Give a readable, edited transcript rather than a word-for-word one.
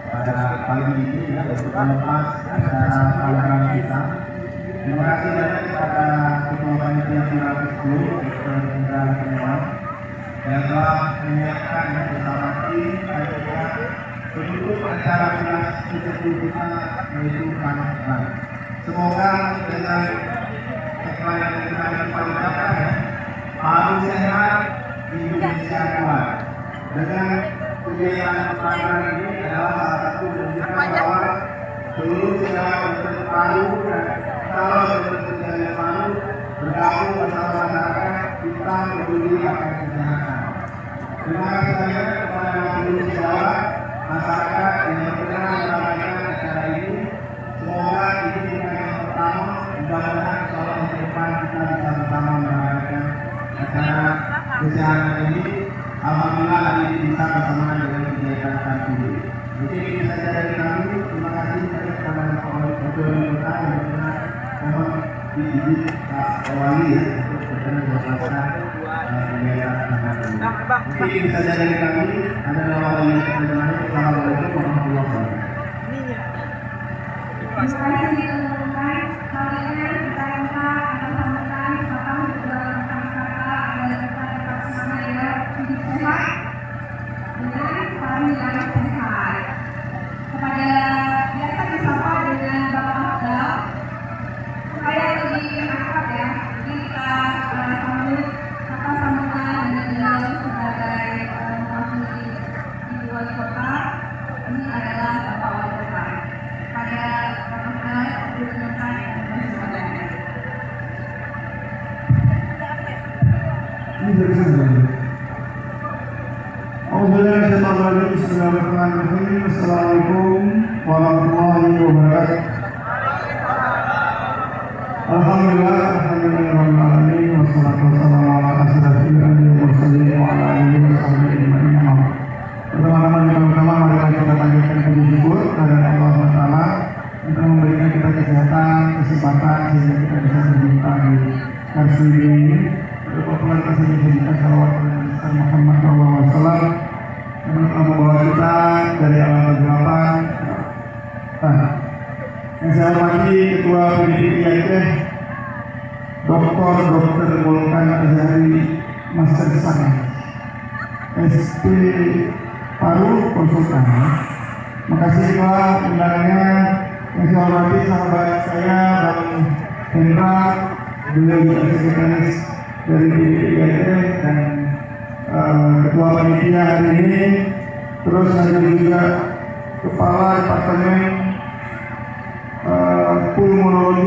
pada pagi ini ya, untuk melepas acara tawaran kita. Terima kasih banyak kepada Ketua Panitia Pilates Group, Dr. Indra Kurniawan, yang telah menyiapkan bersama tim panitia penutup acara Pilates kita yaitu Panas. Semoga dengan yang paling dapat ya, paru sehat di Indonesia kuat. Dengan kegiatan pemakaran ini adalah salah satu menunjukkan bahwa seluruh segala bentuk paru dan kalau bentuk gejala paru bergabung bersama masyarakat kita peduli akan kesehatan. Terima kasih banyak kepada seluruh Jawa masyarakat yang berkenan melakukan acara ini. Semoga ini bukan yang pertama, mudah-mudahan kalau ke depan kita bisa bersama merayakan acara kesehatan ini. Alhamdulillah hari ini bisa bersama dengan kegiatan kami. Mungkin ini saja dari kami. Terima kasih kepada Ketua Kota yang pernah mohon diizin Pak Wali ya untuk berkenan bersama kegiatan kami. Mungkin ini saja dari kami. Ada wali yang lain. Assalamualaikum warahmatullahi wabarakatuh. Terima kasih teman-teman. Kali ini kita minta atas sambutan Bapak juga rekan-rekan agar tetap semuanya hidup sehat dengan paling yang sehat. Kepada biasa disapa dengan Bapak Abdal, supaya lebih akrab ya. Jadi kita sambut kata sambutan dengan beliau sebagai mewakili di wali kota. Ini adalah Bapak Wali Kota. Pada Assalamualaikum warahmatullahi wabarakatuh. Alhamdulillah, alhamdulillahirrahmanirrahim. Wassalatu wassalamu ala asyrafil anbiya'i wal mursalin wa ala alihi wa sahbihi ajma'in. Teman-teman yang pertama, mari kita panjatkan puji syukur kepada Allah Taala untuk memberikan kita kesehatan, kesempatan sehingga kita bisa berjumpa di kursi ini. Untuk popularitas ini kita salawat kepada Muhammad SAW yang telah membawa kita dari awal kegelapan. Yang saya hormati Ketua PDIP IAIF, Dr. Mulkan Azhari Master Sana, SP Paru Konsultan. Makasih Pak undangannya. Yang saya hormati sahabat saya Bang Hendra, beliau juga sekretaris dari PDIP dan Ketua Panitia hari ini. Terus ada juga Kepala Departemen Pulmonologi